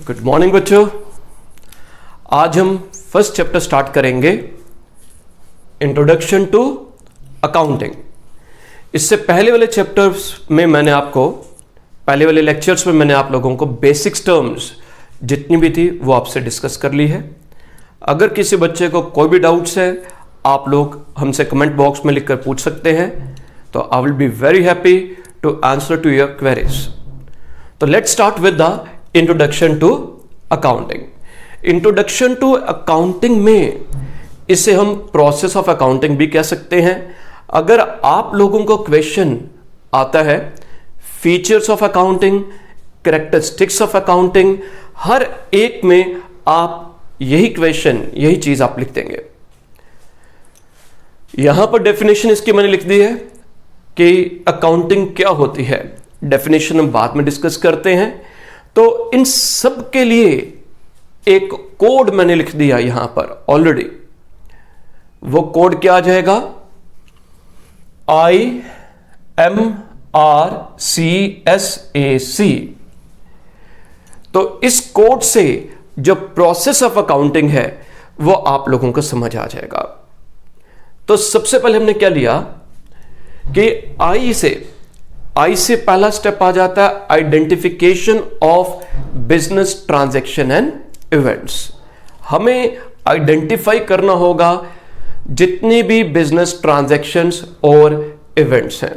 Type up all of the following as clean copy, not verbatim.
Good morning बच्चों। आज हम फर्स्ट चैप्टर स्टार्ट करेंगे, इंट्रोडक्शन टू अकाउंटिंग। इससे पहले वाले चैप्टर्स में मैंने आपको पहले वाले लेक्चर्स में मैंने आप लोगों को बेसिक्स टर्म्स जितनी भी थी वो आपसे डिस्कस कर ली है। अगर किसी बच्चे को कोई भी डाउट्स है आप लोग हमसे कमेंट बॉक्स में लिखकर पूछ सकते हैं, तो I will be very happy to answer to your queries. तो let's start with the introduction to accounting. Introduction to accounting में इसे हम प्रोसेस ऑफ अकाउंटिंग भी कह सकते हैं। अगर आप लोगों को क्वेश्चन आता है features of accounting, characteristics of accounting, हर एक में आप यही क्वेश्चन यही चीज आप लिख देंगे। यहां पर डेफिनेशन इसकी मैंने लिख दी है कि अकाउंटिंग क्या होती है। डेफिनेशन हम बाद में डिस्कस करते हैं। तो इन सब के लिए एक कोड मैंने लिख दिया यहां पर ऑलरेडी। वो कोड क्या आ जाएगा? IMRCSAC। तो इस कोड से जो प्रोसेस ऑफ अकाउंटिंग है वो आप लोगों को समझ आ जाएगा। तो सबसे पहले हमने क्या लिया कि आई से पहला स्टेप आ जाता है identification of business transaction and events. हमें आइडेंटिफाई करना होगा जितनी भी बिजनेस ट्रांजैक्शंस और इवेंट्स हैं।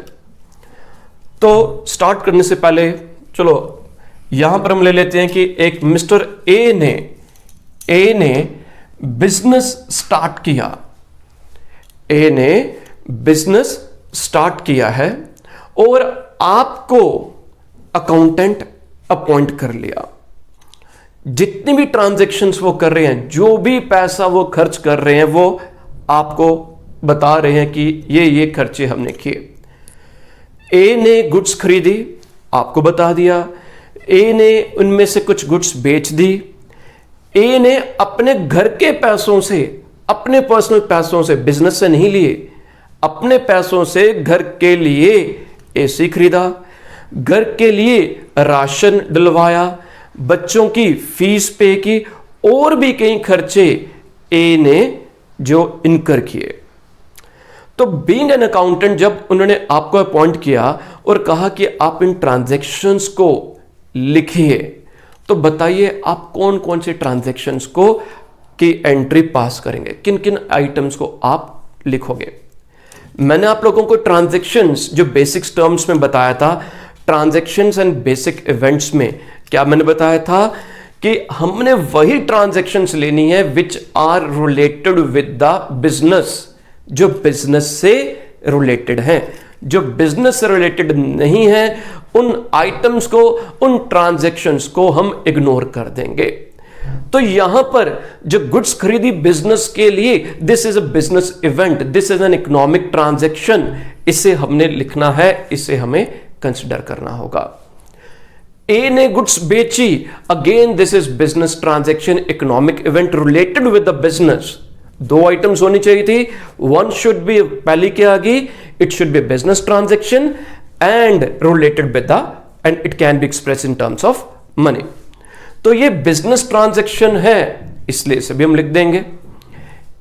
तो स्टार्ट करने से पहले चलो यहां पर हम ले लेते हैं कि एक मिस्टर ए ने बिजनेस स्टार्ट किया। ए ने बिजनेस स्टार्ट किया है और आपको अकाउंटेंट अपॉइंट कर लिया। जितनी भी ट्रांजैक्शंस वो कर रहे हैं, जो भी पैसा वो खर्च कर रहे हैं, वो आपको बता रहे हैं कि ये खर्चे हमने किए। ए ने गुड्स खरीदी, आपको बता दिया। ए ने उनमें से कुछ गुड्स बेच दी। ए ने अपने घर के पैसों से, अपने पर्सनल पैसों से, बिजनेस से नहीं लिए, अपने पैसों से घर के लिए एसी खरीदा, घर के लिए राशन डलवाया, बच्चों की फीस पे की, और भी कई खर्चे ए ने जो इनकर किए। तो बीइंग एन अकाउंटेंट जब उन्होंने आपको अपॉइंट किया और कहा कि आप इन ट्रांजैक्शंस को लिखिए, तो बताइए आप कौन कौन से ट्रांजैक्शंस को की एंट्री पास करेंगे, किन किन आइटम्स को आप लिखोगे। मैंने आप लोगों को ट्रांजैक्शंस जो बेसिक्स टर्म्स में बताया था, ट्रांजैक्शंस एंड बेसिक इवेंट्स में क्या मैंने बताया था कि हमने वही ट्रांजैक्शंस लेनी है which are related with the business, जो बिजनेस से रिलेटेड हैं। जो बिजनेस से रिलेटेड नहीं है उन आइटम्स को, उन ट्रांजैक्शंस को हम इग्नोर कर देंगे। तो यहां पर जो गुड्स खरीदी बिजनेस के लिए, this is a business event, this is an economic transaction, इसे हमने लिखना है, इसे हमें कंसिडर करना होगा। ए ने गुड्स बेची, again this is business transaction, economic event related with the business. दो आइटम्स होनी चाहिए थी, वन शुड बी, पहली क्या आ गई, it should be business transaction and related with the, and it can be express in terms of money. तो ये business transaction है, इसलिए इसे भी हम लिख देंगे।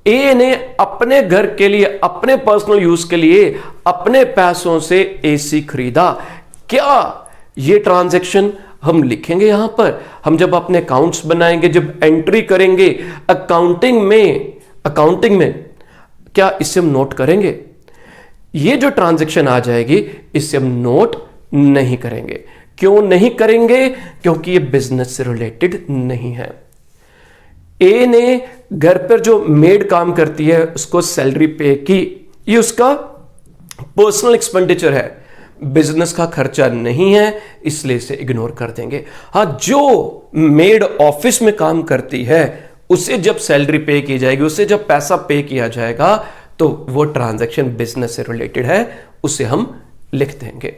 ए ने अपने घर के लिए, अपने पर्सनल यूज के लिए अपने पैसों से एसी खरीदा। क्या ये ट्रांजैक्शन हम लिखेंगे यहां पर? हम जब अपने अकाउंट्स बनाएंगे, जब एंट्री करेंगे अकाउंटिंग में क्या इसे हम नोट करेंगे? ये जो ट्रांजैक्शन आ जाएगी इसे हम नोट नहीं करेंगे। क्यों नहीं करेंगे? क्योंकि ये बिजनेस से रिलेटेड नहीं है। ए ने घर पर जो मेड काम करती है उसको सैलरी पे की, ये उसका पर्सनल एक्सपेंडिचर है, बिजनेस का खर्चा नहीं है, इसलिए इसे इग्नोर कर देंगे। हां, जो मेड ऑफिस में काम करती है उसे जब सैलरी पे की जाएगी, उसे जब पैसा पे किया जाएगा, तो वो ट्रांजैक्शन बिजनेस से रिलेटेड है, उसे हम लिख देंगे।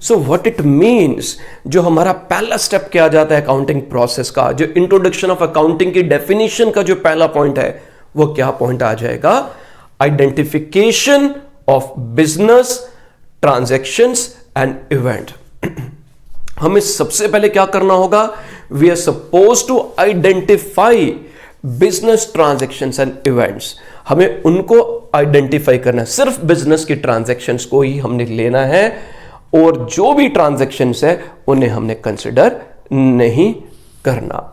सो व्हाट इट मीन्स, जो हमारा पहला स्टेप क्या आ जाता है अकाउंटिंग प्रोसेस का, जो इंट्रोडक्शन ऑफ अकाउंटिंग की डेफिनेशन का जो पहला पॉइंट है, वो क्या पॉइंट आ जाएगा? Identification of business transactions and event. हमें सबसे पहले क्या करना होगा? We are suppose to identify business transactions and events. हमें उनको आइडेंटिफाई करना है, सिर्फ बिजनेस की ट्रांजैक्शंस को ही हमने लेना है और जो भी ट्रांजैक्शंस है उन्हें हमने कंसिडर नहीं करना।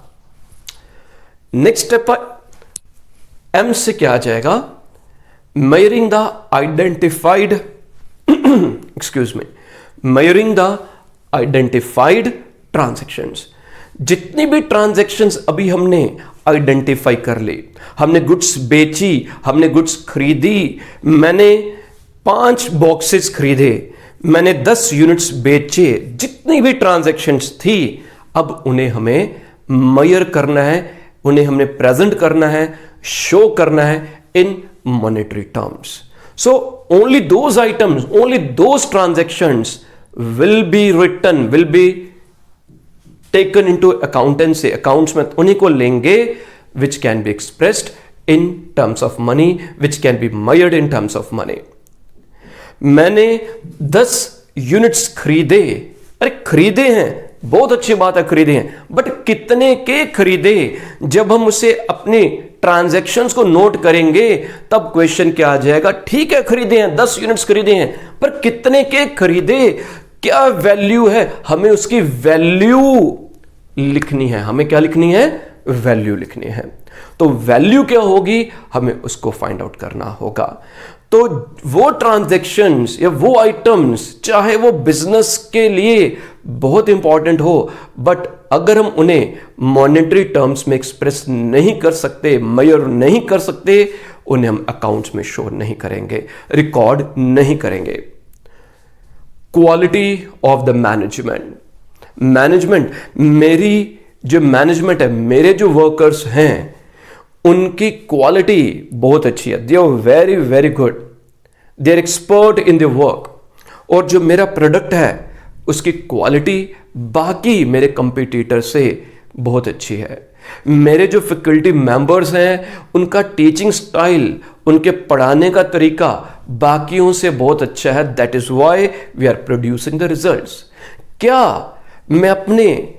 नेक्स्ट स्टेप एम से क्या आ जाएगा, measuring the identified excuse me, measuring the identified transactions. जितनी भी ट्रांजैक्शंस अभी हमने आइडेंटिफाई कर ली, हमने गुड्स बेची, हमने गुड्स खरीदी, मैंने 5 बॉक्सेस खरीदे, मैंने 10 यूनिट्स बेचे, जितनी भी ट्रांजैक्शंस थी अब उन्हें हमें मेजर करना है, उन्हें हमने प्रेजेंट करना है, शो करना है in monetary terms. So only those items, only those transactions will be written, will be taken into accountancy, accounts में उन्हीं को लेंगे which can be expressed in terms of money, which can be measured in terms of money. मैंने 10 units खरीदे, अरे खरीदे हैं, बहुत अच्छी बात है खरीदे हैं, बट कितने के खरीदे? जब हम उसे अपने ट्रांजैक्शंस को नोट करेंगे तब क्वेश्चन क्या आ जाएगा, ठीक है खरीदे हैं, 10 यूनिट्स खरीदे हैं, पर कितने के खरीदे, क्या वैल्यू है, हमें उसकी वैल्यू लिखनी है। हमें क्या लिखनी है? वैल्यू लिखनी है। तो वैल्यू क्या होगी, हमें उसको फाइंड आउट करना होगा। तो वो ट्रांजैक्शंस या वो आइटम्स, चाहे वो बिजनेस के लिए बहुत इंपॉर्टेंट हो, बट अगर हम उन्हें मॉनेटरी टर्म्स में एक्सप्रेस नहीं कर सकते, मेजर नहीं कर सकते, उन्हें हम अकाउंट्स में शो नहीं करेंगे, रिकॉर्ड नहीं करेंगे। Quality of the management, management, मेरी जो मैनेजमेंट है, मेरे जो वर्कर्स हैं उनकी क्वालिटी बहुत अच्छी है, they are very very good, they are expert in the work. और जो मेरा प्रोडक्ट है उसकी क्वालिटी बाकी मेरे कंपटीटर से बहुत अच्छी है। मेरे जो फैकल्टी मेंबर्स हैं उनका टीचिंग स्टाइल, उनके पढ़ाने का तरीका बाकियों से बहुत अच्छा है, that is why we are producing the results. क्या मैं अपने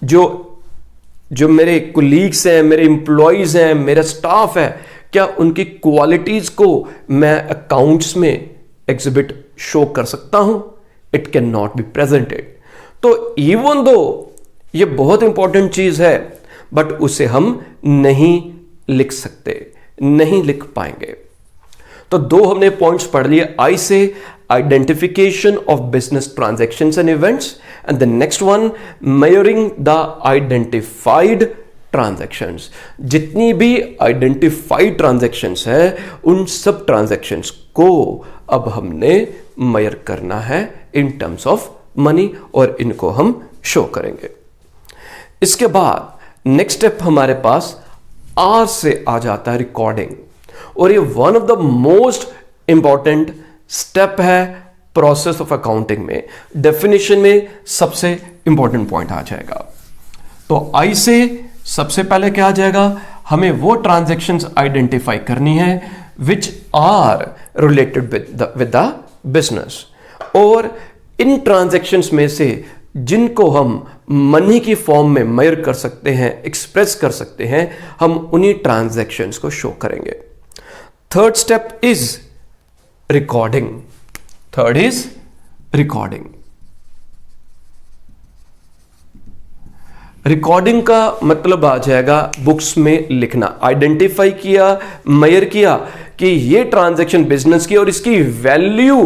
जो मेरे कोलीग्स हैं, मेरे एम्प्लॉयज हैं, मेरा स्टाफ है, क्या उनकी क्वालिटीज को मैं अकाउंट्स में एग्जिबिट शो कर सकता हूं? It can not be presented. तो इवन दो ये बहुत इंपॉर्टेंट चीज है, बट उसे हम नहीं लिख सकते, नहीं लिख पाएंगे। तो 2 हमने पॉइंट्स पढ़ लिए, आई से identification of business transactions and events, and the next one measuring the identified transactions। जितनी भी identified transactions है उन सब transactions को अब हमने measure करना है in terms of money और इनको हम show करेंगे। इसके बाद next step हमारे पास R से आ जाता है रिकॉर्डिंग, और ये one of the most important step है प्रोसेस ऑफ अकाउंटिंग में। डेफिनेशन में सबसे इंपॉर्टेंट पॉइंट आ जाएगा। तो आई से सबसे पहले क्या आ जाएगा, हमें वो ट्रांजैक्शंस आइडेंटिफाई करनी है which are related with the business, और इन ट्रांजैक्शंस में से जिनको हम मनी की फॉर्म में मेजर कर सकते हैं, एक्सप्रेस कर सकते हैं, हम उन्हीं ट्रांजैक्शंस को शो करेंगे। Third step is recording. Third is recording. Recording का मतलब आ जाएगा बुक्स में लिखना। आइडेंटिफाई किया, मेजर किया कि ये ट्रांजैक्शन बिजनेस की और इसकी वैल्यू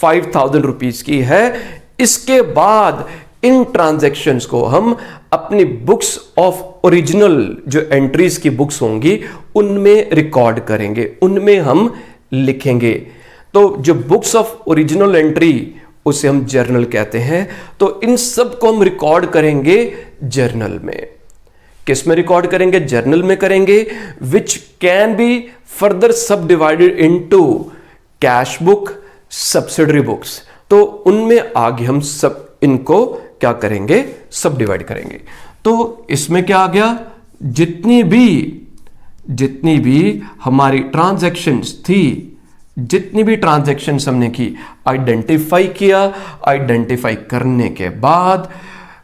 5,000 रुपीज की है। इसके बाद इन ट्रांजैक्शंस को हम अपनी बुक्स ऑफ ओरिजिनल, जो एंट्रीज की बुक्स होंगी, उनमें रिकॉर्ड करेंगे, उनमें हम लिखेंगे। तो जो बुक्स ऑफ ओरिजिनल एंट्री उसे हम जर्नल कहते हैं। तो इन सब को हम रिकॉर्ड करेंगे जर्नल में। किस में रिकॉर्ड करेंगे? जर्नल में करेंगे, विच कैन बी फर्दर सब divided into cash book, subsidiary books. तो उनमें आगे हम सब इनको क्या करेंगे? सब डिवाइड करेंगे। तो इसमें क्या आ गया, जितनी भी हमारी ट्रांजैक्शंस थी, जितनी भी ट्रांजैक्शंस हमने की, आइडेंटिफाई किया, आइडेंटिफाई करने के बाद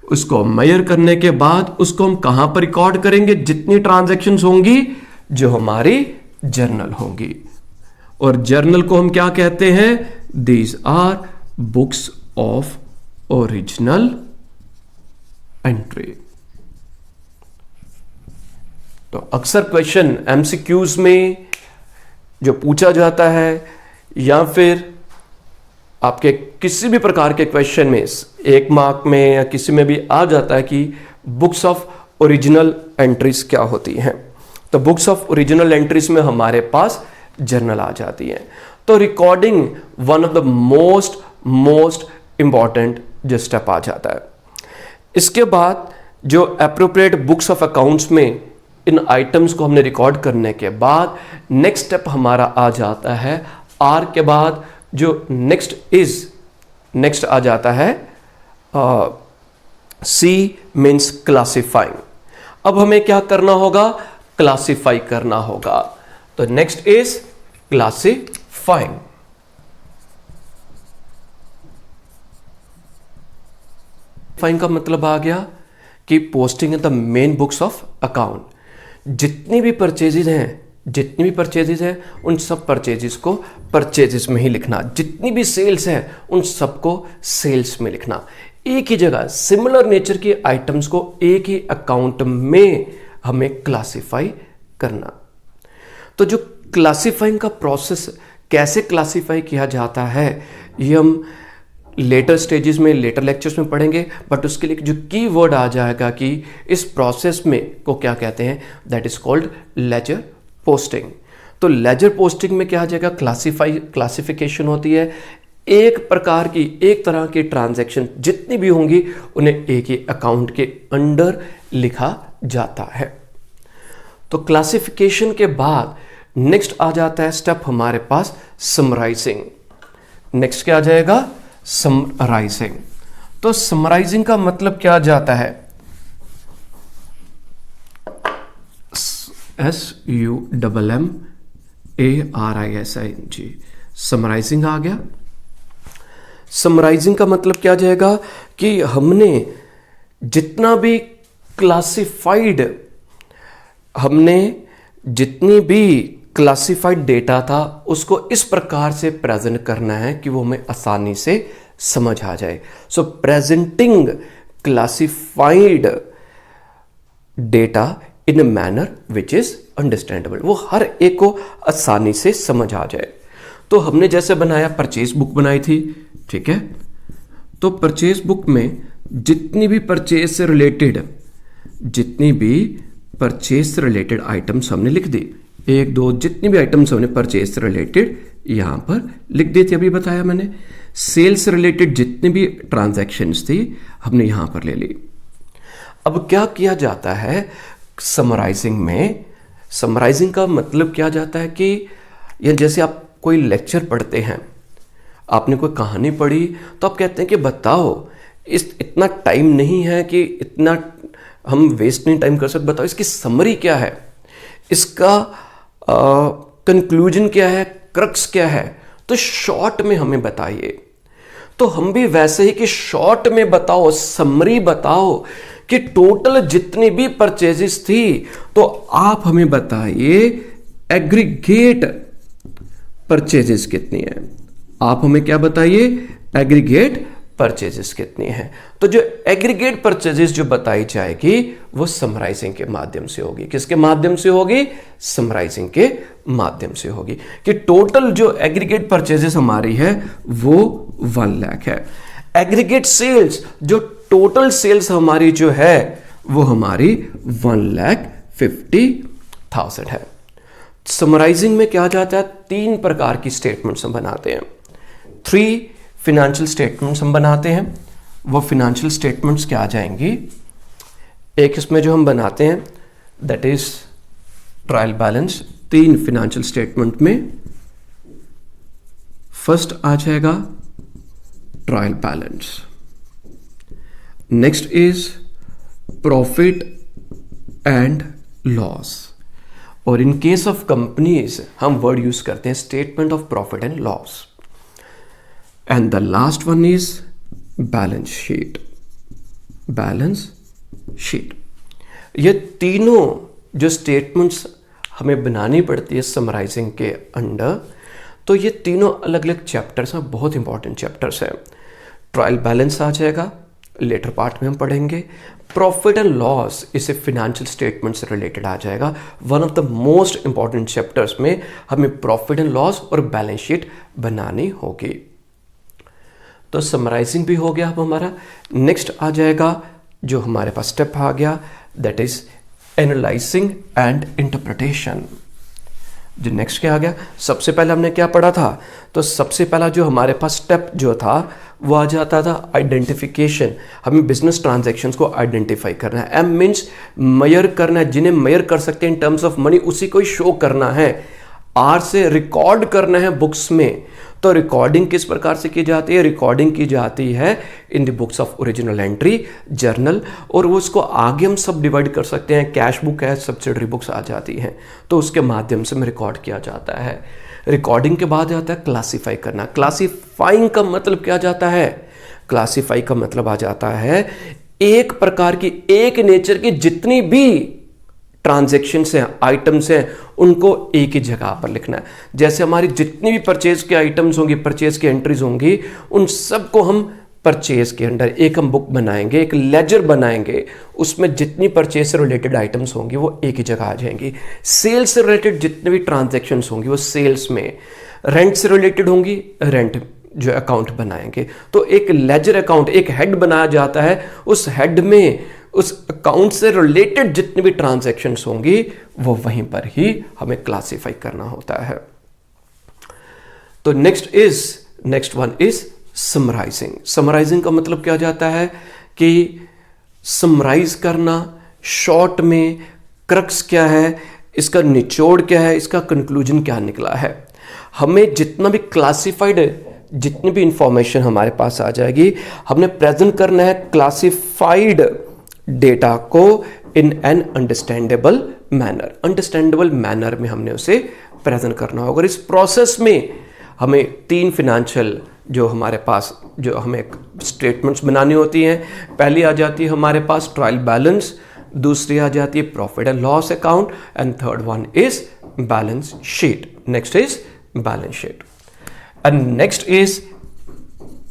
उसको मेजर करने के बाद उसको हम कहां पर रिकॉर्ड करेंगे? जितनी ट्रांजैक्शंस होंगी जो हमारी जर्नल होंगी, और जर्नल को हम क्या कहते हैं? These are books of original entry. तो अक्सर क्वेश्चन एमसीक्यूज में जो पूछा जाता है या फिर आपके किसी भी प्रकार के क्वेश्चन में 1 मार्क में या किसी में भी आ जाता है कि बुक्स ऑफ ओरिजिनल एंट्रीज क्या होती हैं। तो बुक्स ऑफ ओरिजिनल एंट्रीज में हमारे पास जर्नल आ जाती है। तो recording one of the most important जो स्टेप आ जाता है। इसके बाद जो एप्रोप्रिएट बुक्स ऑफ अकाउंट्स में इन आइटम्स को हमने रिकॉर्ड करने के बाद नेक्स्ट स्टेप हमारा आ जाता है आर के बाद जो नेक्स्ट आ जाता है सी मीन्स क्लासिफाइंग। अब हमें क्या करना होगा? क्लासिफाई करना होगा। तो नेक्स्ट इज क्लासिफाइंग। फाइन का मतलब आ गया कि posting in the main books of account. जितनी भी परचेजेज हैं उन सब परचेजेस को परचेजेस में ही लिखना, जितनी भी सेल्स हैं उन सबको सेल्स में लिखना, एक ही जगह सिमिलर नेचर के आइटम्स को एक ही अकाउंट में हमें क्लासिफाई करना। तो जो क्लासिफाइंग का प्रोसेस कैसे क्लासिफाई किया जाता है ये हम लेटर स्टेजेस में, लेटर लेक्चर्स में पढ़ेंगे, बट उसके लिए जो की वर्ड आ जाएगा कि इस प्रोसेस में को क्या कहते हैं? That is called ledger posting. तो लेजर पोस्टिंग में क्या आ जाएगा? क्लासिफिकेशन होती है। एक तरह की ट्रांजैक्शन जितनी भी होंगी उन्हें एक ही अकाउंट के अंडर लिखा जाता है। तो क्लासिफिकेशन के बाद नेक्स्ट आ जाता है स्टेप हमारे पास समराइजिंग। नेक्स्ट क्या आ जाएगा? समराइजिंग। तो समराइजिंग का मतलब क्या जाता है? SUMMARISING। समराइजिंग आ गया। समराइजिंग का मतलब क्या जाएगा कि हमने जितना भी क्लासिफाइड डेटा था उसको इस प्रकार से प्रेजेंट करना है कि वो हमें आसानी से समझ आ जाए। So presenting classified data in a manner which is understandable, वो हर एक को आसानी से समझ आ जाए। तो हमने जैसे बनाया परचेज बुक बनाई थी, ठीक है। तो परचेज बुक में जितनी भी परचेज से रिलेटेड आइटम्स हमने लिख दी, 1 2 जितनी भी आइटम्स हमने परचेज से रिलेटेड यहां पर लिख दी थी, अभी बताया मैंने। सेल्स से रिलेटेड जितनी भी ट्रांजैक्शंस थी हमने यहां पर ले ली। अब क्या किया जाता है समराइजिंग में? समराइजिंग का मतलब क्या जाता है कि या जैसे आप कोई लेक्चर पढ़ते हैं, आपने कोई कहानी पढ़ी तो आप कहते हैं कि बताओ, इतना टाइम नहीं है कि इतना हम वेस्ट नहीं टाइम कर सकते, बताओ इसकी समरी क्या है, इसका कंक्लूजन क्या है, क्रक्स क्या है, तो शॉर्ट में हमें बताइए। तो हम भी वैसे ही कि शॉर्ट में बताओ, समरी बताओ कि टोटल जितनी भी परचेजेस थी तो आप हमें बताइए एग्रीगेट परचेजेस कितनी है। आप हमें क्या बताइए? एग्रीगेट परचेजेस कितनी है। तो जो एग्रीगेट परचेजेस जो बताई जाएगी वो समराइजिंग के माध्यम से होगी। किसके माध्यम से होगी? समराइजिंग के माध्यम से होगी कि टोटल जो एग्रीगेट परचेजेस हमारी है वो 1 लाख है। एग्रीगेट सेल्स, जो टोटल सेल्स हमारी जो है वो हमारी 1,50,000 है। समराइजिंग में क्या जाता है? 3 प्रकार की स्टेटमेंट्स हम बनाते हैं। 3 फिनेंशियल स्टेटमेंट्स हम बनाते हैं। वो फिनेंशियल स्टेटमेंट्स क्या आ जाएंगी? एक इसमें जो हम बनाते हैं that is trial balance. 3 financial statement में फर्स्ट आ जाएगा trial balance, next is profit and loss, और इन केस ऑफ कंपनीज हम वर्ड यूज करते हैं statement of profit and loss, and the last one is balance sheet. Balance sheet. ये तीनों जो statements हमें बनानी पड़ती है समराइजिंग के अंडर, तो ये तीनों अलग अलग चैप्टर्स हैं, बहुत इंपॉर्टेंट चैप्टर्स हैं। ट्रायल बैलेंस आ जाएगा, लेटर पार्ट में हम पढ़ेंगे। प्रॉफिट एंड लॉस, इसे फिनेंशियल स्टेटमेंट से रिलेटेड आ जाएगा। One of the most important chapters में हमें प्रॉफिट एंड लॉस और बैलेंस शीट बनानी होगी। तो समराइजिंग भी हो गया अब हमारा। नेक्स्ट आ जाएगा जो हमारे पास स्टेप आ गया, that is analysing and interpretation. जो नेक्स्ट क्या आ गया, सबसे पहले हमने क्या पढ़ा था, तो सबसे पहला जो हमारे पास स्टेप जो था वो आ जाता था आइडेंटिफिकेशन। हमें बिजनेस ट्रांजैक्शंस को आइडेंटिफाई करना है। एम मीन्स मेजर करना है, जिन्हें मेजर कर सकते हैं इन टर्म्स ऑफ मनी, उसी को ही शो करना है। आर से रिकॉर्ड करना है बुक्स में। तो रिकॉर्डिंग किस प्रकार से की जाती है, रिकॉर्डिंग की जाती है in the books of original entry, journal, और वो उसको आगे हम सब डिवाइड कर सकते हैं। कैश बुक है, सब्सिडरी बुक्स आ जाती हैं, तो उसके माध्यम से में रिकॉर्ड किया जाता है। रिकॉर्डिंग के बाद आता है क्लासीफाई करना। क्लासीफाइंग का मतलब क्या जाता है, क्लासीफाई का मतलब आ जाता है एक प्रकार की, एक नेचर की जितनी भी ट्रांजैक्शंस हैं, आइटम्स हैं, उनको एक ही जगह पर लिखना है। जैसे हमारी जितनी भी परचेज के आइटम्स होंगी, परचेज की एंट्रीज होंगी, उन सबको हम परचेज के अंडर एक हम बुक बनाएंगे, एक लेजर बनाएंगे, उसमें जितनी परचेज से रिलेटेड आइटम्स होंगी वो एक ही जगह आ जाएंगी। सेल्स से रिलेटेड जितनी भी ट्रांजैक्शंस होंगी वो सेल्स में, रेंट से रिलेटेड होंगी, रेंट जो अकाउंट बनाएंगे। तो एक लेजर अकाउंट, एक हेड बनाया जाता है, उस हेड में उस अकाउंट से रिलेटेड जितनी भी ट्रांजैक्शंस होंगी वो वहीं पर ही हमें क्लासिफाई करना होता है। तो next one is summarising. Summarising का मतलब क्या जाता है कि समराइज करना, शॉर्ट में क्रक्स क्या है, इसका निचोड़ क्या है, इसका कंक्लूजन क्या निकला है। हमें जितना भी क्लासिफाइड, जितनी भी इंफॉर्मेशन हमारे पास आ जाएगी, हमने प्रेजेंट करना है क्लासिफाइड डेटा को in an understandable manner. Understandable manner में हमने उसे प्रेजेंट करना होगा। और इस प्रोसेस में हमें 3 फिनेंशियल जो हमारे पास जो हमें स्टेटमेंट्स बनानी होती हैं। पहली आ जाती है हमारे पास ट्रायल बैलेंस, दूसरी आ जाती है profit and loss account, and third one is balance sheet. Next is balance sheet and next is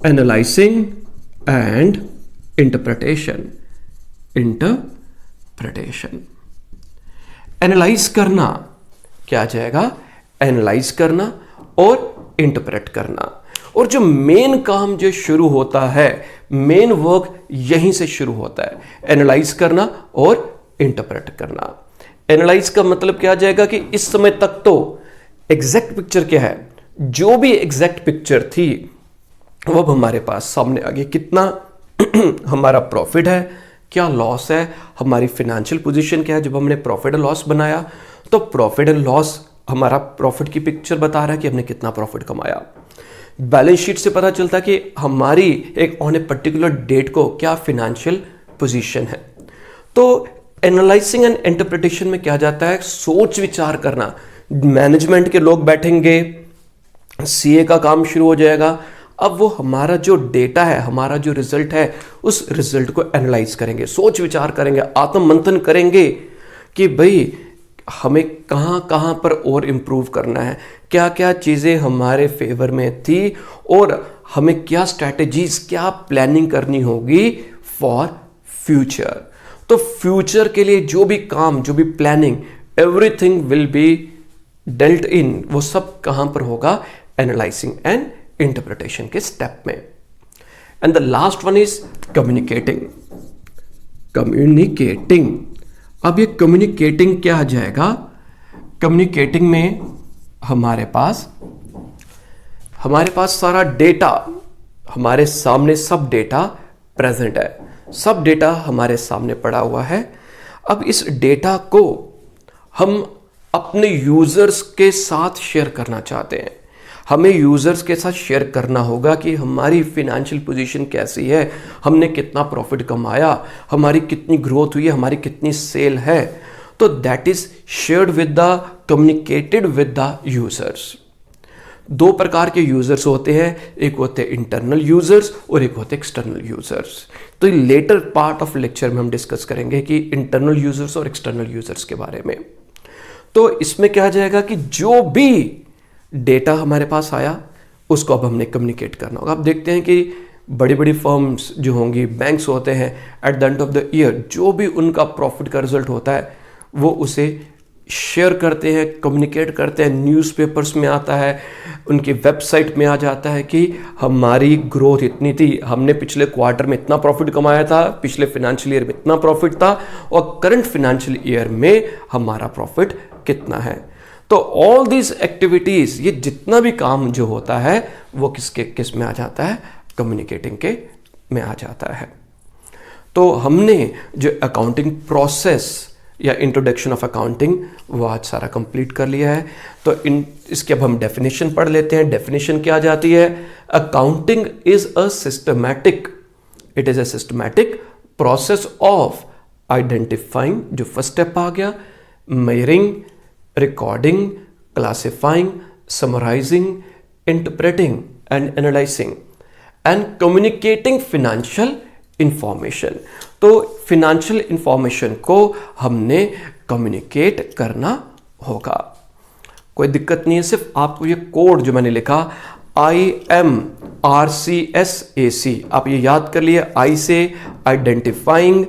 analysing and interpretation. Analyse करना क्या आ जाएगा, एनालाइज करना और इंटरप्रेट करना। और जो मेन काम जो शुरू होता है, मेन वर्क यहीं से शुरू होता है, एनालाइज करना और इंटरप्रेट करना। एनालाइज का मतलब क्या आ जाएगा कि इस समय तक तो एग्जैक्ट पिक्चर क्या है, जो भी एग्जैक्ट पिक्चर थी वो अब हमारे पास सामने आ गई। कितना हमारा प्रॉफिट है, क्या लॉस है, हमारी फाइनेंशियल पोजीशन क्या है। जब हमने प्रॉफिट एंड लॉस बनाया तो प्रॉफिट एंड लॉस हमारा प्रॉफिट की पिक्चर बता रहा है कि हमने कितना प्रॉफिट कमाया। बैलेंस शीट से पता चलता है कि हमारी एक ऑन ए पर्टिकुलर डेट को क्या फाइनेंशियल पोजीशन है। तो एनालाइजिंग एंड इंटरप्रिटेशन में क्या जाता है, सोच विचार करना। मैनेजमेंट के लोग बैठेंगे, सीए का काम शुरू हो जाएगा। अब वो हमारा जो डेटा है, हमारा जो रिजल्ट है, उस रिजल्ट को एनालाइज करेंगे, सोच विचार करेंगे, आत्ममंथन करेंगे कि भाई हमें कहाँ कहाँ पर और इम्प्रूव करना है, क्या क्या चीज़ें हमारे फेवर में थी और हमें क्या स्ट्रैटेजीज, क्या प्लानिंग करनी होगी फॉर फ्यूचर। तो फ्यूचर के लिए जो भी काम, जो भी planning, everything will be dealt in, वो सब कहाँ पर होगा, एनालाइजिंग एंड इंटरप्रिटेशन के स्टेप में। And the last one is communicating. Communicating, अब ये कम्युनिकेटिंग क्या आ जाएगा, कम्युनिकेटिंग में हमारे पास सारा डेटा हमारे सामने, सब डेटा प्रेजेंट है, सब डेटा हमारे सामने पड़ा हुआ है। अब इस डेटा को हम अपने यूजर्स के साथ शेयर करना चाहते हैं। हमें यूजर्स के साथ शेयर करना होगा कि हमारी फाइनेंशियल पोजीशन कैसी है, हमने कितना प्रॉफिट कमाया, हमारी कितनी ग्रोथ हुई है, हमारी कितनी सेल है। तो that is shared with the, communicated with the users. 2 प्रकार के यूजर्स होते हैं, एक होते हैं इंटरनल यूजर्स और एक होते हैं एक्सटर्नल यूजर्स। तो तो लेटर पार्ट ऑफ लेक्चर में हम डिस्कस करेंगे कि इंटरनल यूजर्स और एक्सटर्नल यूजर्स के बारे में। तो इसमें क्या जाएगा कि जो भी डेटा हमारे पास आया उसको अब हमने कम्युनिकेट करना होगा। अब देखते हैं कि बड़ी बड़ी फर्म्स जो होंगी, बैंक्स होते हैं, at the end of the year जो भी उनका प्रॉफिट का रिजल्ट होता है वो उसे शेयर करते हैं, कम्युनिकेट करते हैं, न्यूज़पेपर्स में आता है, उनकी वेबसाइट में आ जाता है कि हमारी ग्रोथ इतनी थी, हमने पिछले क्वार्टर में इतना प्रॉफिट कमाया था, पिछले फाइनेंशियल ईयर में इतना प्रॉफिट था और करंट फाइनेंशियल ईयर में हमारा प्रॉफिट कितना है। तो ऑल दीज एक्टिविटीज, ये जितना भी काम जो होता है वो किस में आ जाता है, कम्युनिकेटिंग के में आ जाता है। तो हमने जो अकाउंटिंग प्रोसेस या इंट्रोडक्शन ऑफ अकाउंटिंग वो आज सारा कंप्लीट कर लिया है। तो इसके अब हम डेफिनेशन पढ़ लेते हैं। डेफिनेशन क्या जाती है? Accounting is a systematic, it is a systematic process of identifying, जो फर्स्ट स्टेप आ गया, measuring, recording, classifying, summarising, interpreting and analysing and communicating financial information. तो फाइनेंशियल इंफॉर्मेशन को हमने कम्युनिकेट करना होगा। कोई दिक्कत नहीं है, सिर्फ आपको ये कोड जो मैंने लिखा IMRCSAC आप ये याद कर लिए। I से आइडेंटिफाइंग,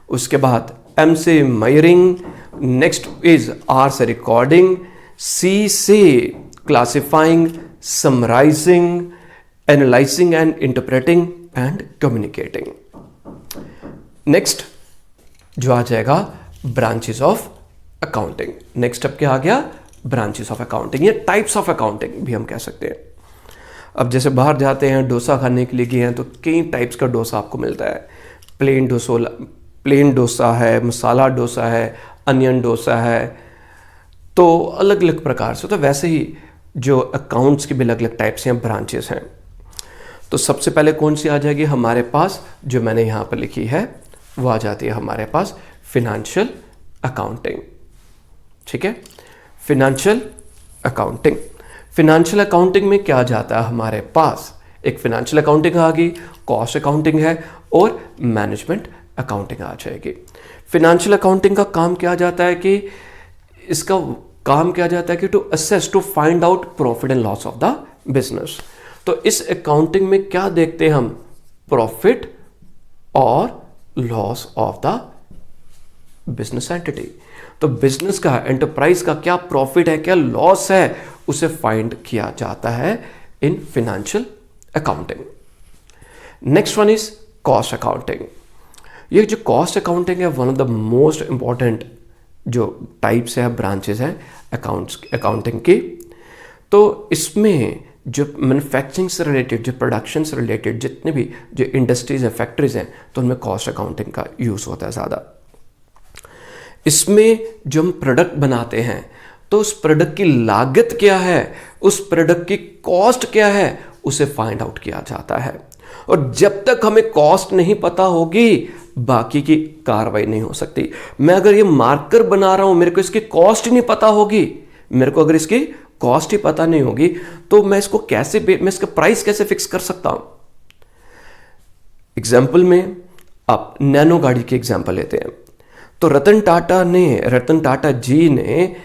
उसके बाद M से मेजरिंग, नेक्स्ट इज R से रिकॉर्डिंग, C से classifying, summarising, analysing and interpreting and communicating. Next जो आ जाएगा branches of accounting. Next step क्या आ गया? ब्रांचेस ऑफ अकाउंटिंग, या टाइप्स ऑफ अकाउंटिंग भी हम कह सकते हैं। अब जैसे बाहर जाते हैं डोसा खाने के लिए गए हैं तो कई टाइप्स का डोसा आपको मिलता है। प्लेन डोसा है, मसाला डोसा है, अनियन डोसा है, तो अलग अलग प्रकार से। तो वैसे ही जो अकाउंट्स के भी अलग अलग टाइप्स हैं, ब्रांचेस हैं। तो सबसे पहले कौन सी आ जाएगी हमारे पास, जो मैंने यहाँ पर लिखी है वो आ जाती है हमारे पास फाइनेंशियल अकाउंटिंग। ठीक है, फाइनेंशियल अकाउंटिंग। फाइनेंशियल अकाउंटिंग में क्या जाता है हमारे पास? एक फाइनेंशियल अकाउंटिंग आ गई, कॉस्ट अकाउंटिंग है और मैनेजमेंट अकाउंटिंग आ जाएगी। फाइनेंशियल अकाउंटिंग का काम क्या जाता है कि इसका काम क्या जाता है कि to assess, to find out profit and loss of the business. तो इस अकाउंटिंग में क्या देखते हैं हम? प्रॉफिट और loss of the business entity. तो बिजनेस का, एंटरप्राइज का क्या प्रॉफिट है, क्या लॉस है, उसे फाइंड किया जाता है in financial accounting. Next one is cost accounting. ये जो कॉस्ट अकाउंटिंग है one of the most important जो टाइप्स है, ब्रांचेस हैं अकाउंटिंग की। तो इसमें जो मैन्युफैक्चरिंग से रिलेटेड, जो प्रोडक्शन से रिलेटेड जितने भी जो इंडस्ट्रीज हैं, फैक्ट्रीज हैं, तो उनमें कॉस्ट अकाउंटिंग का यूज़ होता है ज़्यादा। इसमें जो हम प्रोडक्ट बनाते हैं तो उस प्रोडक्ट की लागत क्या है, उस प्रोडक्ट की कॉस्ट क्या है, उसे फाइंड आउट किया जाता है। और जब तक हमें कॉस्ट नहीं पता होगी बाकी की कार्रवाई नहीं हो सकती। मैं अगर ये मार्कर बना रहा हूं, मेरे को इसकी कॉस्ट ही नहीं पता होगी, मेरे को अगर इसकी कॉस्ट ही पता नहीं होगी तो मैं इसको कैसे, मैं इसका प्राइस कैसे फिक्स कर सकता हूं? एग्जाम्पल में आप नैनो गाड़ी की एग्जाम्पल लेते हैं। तो रतन टाटा जी ने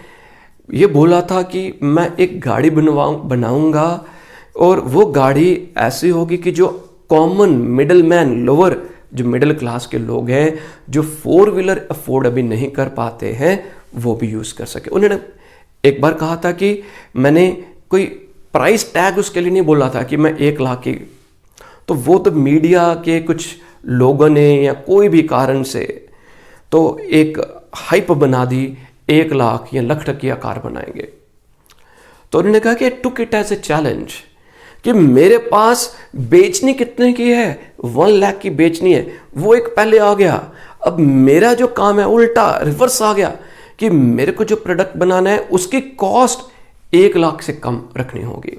ये बोला था कि मैं एक गाड़ी बनाऊंगा और वो गाड़ी ऐसी होगी कि जो कॉमन मिडिल मैन, लोअर जो मिडिल क्लास के लोग हैं, जो 4 व्हीलर अफोर्ड अभी नहीं कर पाते हैं, वो भी यूज कर सके। उन्होंने एक बार कहा था कि मैंने कोई प्राइस टैग उसके लिए नहीं बोला था कि मैं 1 लाख की, तो वो तो मीडिया के कुछ लोगों ने या कोई भी कारण से तो एक हाइप बना दी, 1 लाख या लाख टक की कार बनाएंगे। तो उन्होंने कहा कि took it as a challenge कि मेरे पास बेचनी कितने की है, 1 लाख की बेचनी है। वो एक पहले आ गया, अब मेरा जो काम है उल्टा रिवर्स आ गया कि मेरे को जो प्रोडक्ट बनाना है उसकी कॉस्ट 1 लाख से कम रखनी होगी।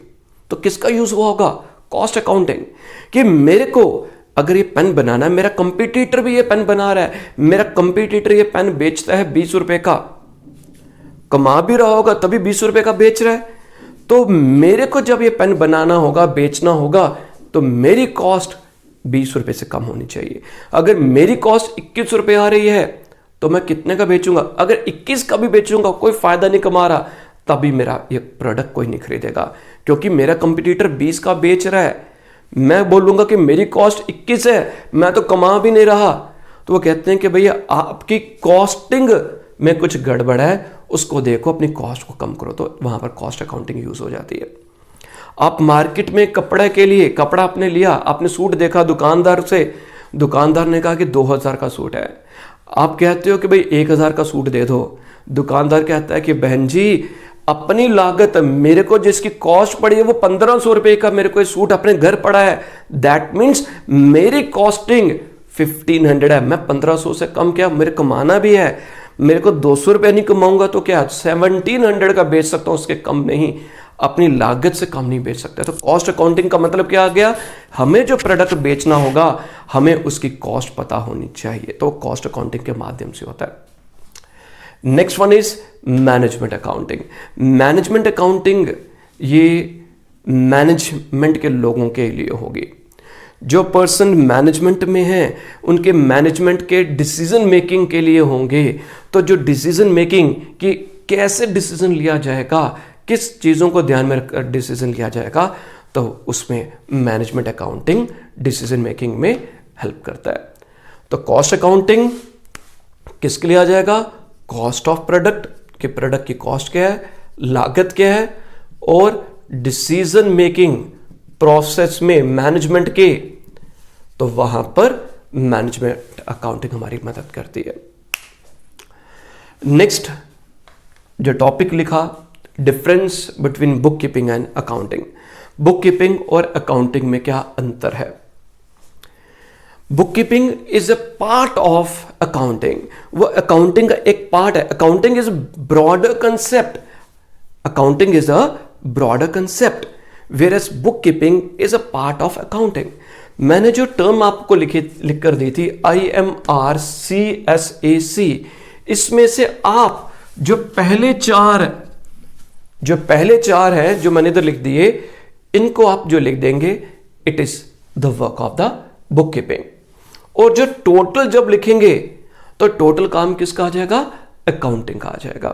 तो किसका यूज हुआ होगा? Cost accounting. कि मेरे को अगर ये पेन बनाना है, मेरा कंपटीटर भी ये पेन बना रहा है, मेरा कंपटीटर ये पेन बेचता है 20 रुपए का, कमा भी रहा होगा तभी 20 रुपए का बेच रहा है, तो मेरे को जब ये पेन बनाना होगा, बेचना होगा, तो मेरी कॉस्ट 20 रुपए से कम होनी चाहिए। अगर मेरी कॉस्ट 21 रुपए आ रही है तो मैं कितने का बेचूंगा? अगर 21 का भी बेचूंगा, कोई फायदा नहीं कमा रहा, तभी मेरा ये प्रोडक्ट कोई नहीं खरीदेगा, क्योंकि मेरा कंपटीटर 20 का बेच रहा है। मैं बोलूंगा कि मेरी कॉस्ट 21 है, मैं तो कमा भी नहीं रहा, तो वो कहते हैं कि भैया आपकी कॉस्टिंग में कुछ गड़बड़ है, उसको देखो, अपनी कॉस्ट को कम करो। तो वहां पर कॉस्ट अकाउंटिंग यूज हो जाती है। आप मार्केट में कपड़े के लिए कपड़ा आपने लिया, आपने सूट देखा दुकानदार से, दुकानदार ने कहा कि 2000 का सूट है, आप कहते हो कि भाई 1000 का सूट दे दो। दुकानदार कहता है कि बहन जी अपनी लागत, मेरे को जिसकी कॉस्ट पड़ी है वो 1500 रुपए का मेरे को ये सूट अपने घर पड़ा है, दैट मीन्स मेरी कॉस्टिंग 1500 है, मैं 1500 से कम क्या मेरे कमाना भी है, मेरे को 200 रुपये नहीं कमाऊंगा तो क्या 1700 का बेच सकता हूं, उसके कम नहीं, अपनी लागत से कम नहीं बेच सकता। तो कॉस्ट अकाउंटिंग का मतलब क्या आ गया? हमें जो प्रोडक्ट बेचना होगा हमें उसकी कॉस्ट पता होनी चाहिए, तो कॉस्ट अकाउंटिंग के माध्यम से होता है। Next one is management accounting. Management accounting ये मैनेजमेंट के लोगों के लिए होगी। जो पर्सन मैनेजमेंट में हैं उनके मैनेजमेंट के डिसीजन मेकिंग के लिए होंगे। तो जो डिसीजन मेकिंग कि कैसे डिसीजन लिया जाएगा, किस चीज़ों को ध्यान में रखकर डिसीजन लिया जाएगा, तो उसमें मैनेजमेंट अकाउंटिंग डिसीजन मेकिंग में हेल्प करता है। तो कॉस्ट अकाउंटिंग किसके लिए आ जाएगा? कॉस्ट ऑफ प्रोडक्ट, कि प्रोडक्ट की कॉस्ट क्या है, लागत क्या है, और डिसीजन मेकिंग प्रोसेस में मैनेजमेंट के, तो वहां पर मैनेजमेंट अकाउंटिंग हमारी मदद करती है। नेक्स्ट जो टॉपिक लिखा, difference between book keeping and accounting. Book keeping और अकाउंटिंग में क्या अंतर है? Book keeping is a part of accounting, वो अकाउंटिंग का एक पार्ट है। Accounting is broader concept, accounting is a broader concept, whereas bookkeeping is a part of accounting। मैंने जो टर्म आपको लिख कर दी थी IMRCSAC, इसमें से आप जो पहले चार हैं जो मैंने इधर लिख दिए, इनको आप जो लिख देंगे, it is the work of the book keeping. और जो टोटल जब लिखेंगे तो टोटल काम किसका आ जाएगा? अकाउंटिंग का आ जाएगा।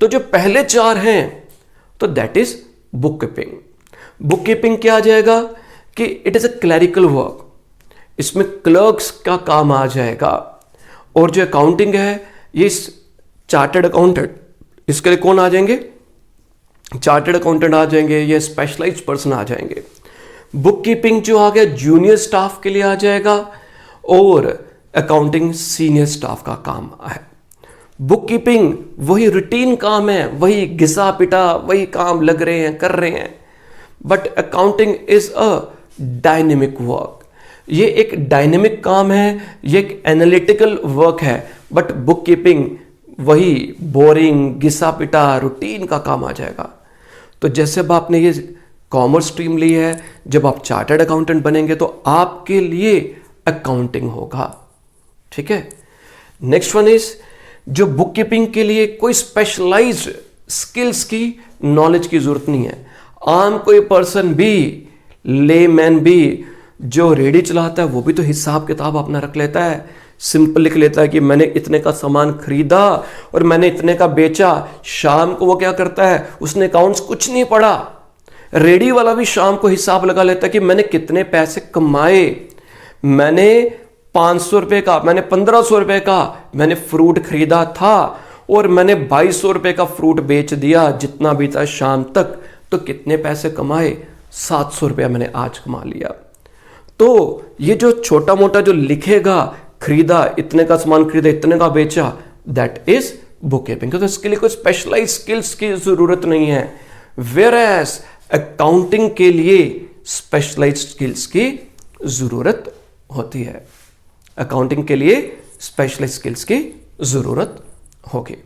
तो जो पहले चार हैं तो that is book keeping. Book keeping क्या आ जाएगा कि it is a clerical work, इसमें क्लर्क्स का काम आ जाएगा। और जो अकाउंटिंग है ये चार्टर्ड अकाउंटेंट, इसके लिए कौन आ जाएंगे? चार्टर्ड अकाउंटेंट आ जाएंगे, ये स्पेशलाइज्ड पर्सन आ जाएंगे। बुक कीपिंग जो आ गया जूनियर स्टाफ के लिए आ जाएगा, और अकाउंटिंग सीनियर स्टाफ का काम है। बुक कीपिंग वही रूटीन काम है, वही घिसा पिटा वही काम लग रहे हैं, कर रहे हैं। But accounting is a dynamic work, ये एक डायनेमिक काम है, ये एक एनालिटिकल वर्क है। बट बुक कीपिंग वही बोरिंग घिसा पिटा रूटीन का काम आ जाएगा। तो जैसे अब आपने ये कॉमर्स स्ट्रीम ली है, जब आप चार्टर्ड अकाउंटेंट बनेंगे तो आपके लिए अकाउंटिंग होगा, ठीक है। नेक्स्ट वन इज जो बुक कीपिंग के लिए कोई स्पेशलाइज्ड स्किल्स की नॉलेज की जरूरत नहीं है। आम कोई पर्सन भी, लेमैन भी जो रेडी चलाता है वो भी तो हिसाब किताब अपना रख लेता है, सिंपल लिख लेता है कि मैंने इतने का सामान खरीदा और मैंने इतने का बेचा। शाम को वो क्या करता है, उसने अकाउंट्स कुछ नहीं पढ़ा। रेडी वाला भी शाम को हिसाब लगा लेता है कि मैंने कितने पैसे कमाए, मैंने 500 रुपए का, मैंने 1500 रुपए का मैंने फ्रूट खरीदा था और मैंने 2200 रुपए का फ्रूट बेच दिया जितना भी था शाम तक, तो कितने पैसे कमाए? 700 रुपया मैंने आज कमा लिया। तो ये जो छोटा मोटा जो लिखेगा, खरीदा इतने का सामान, खरीदा इतने का बेचा, दैट इज बुक कीपिंग। तो इसके लिए कोई स्पेशलाइज स्किल्स की जरूरत नहीं है। वेयरएज अकाउंटिंग के लिए स्पेशलाइज स्किल्स की जरूरत होती है, अकाउंटिंग के लिए स्पेशलाइज स्किल्स की जरूरत होगी।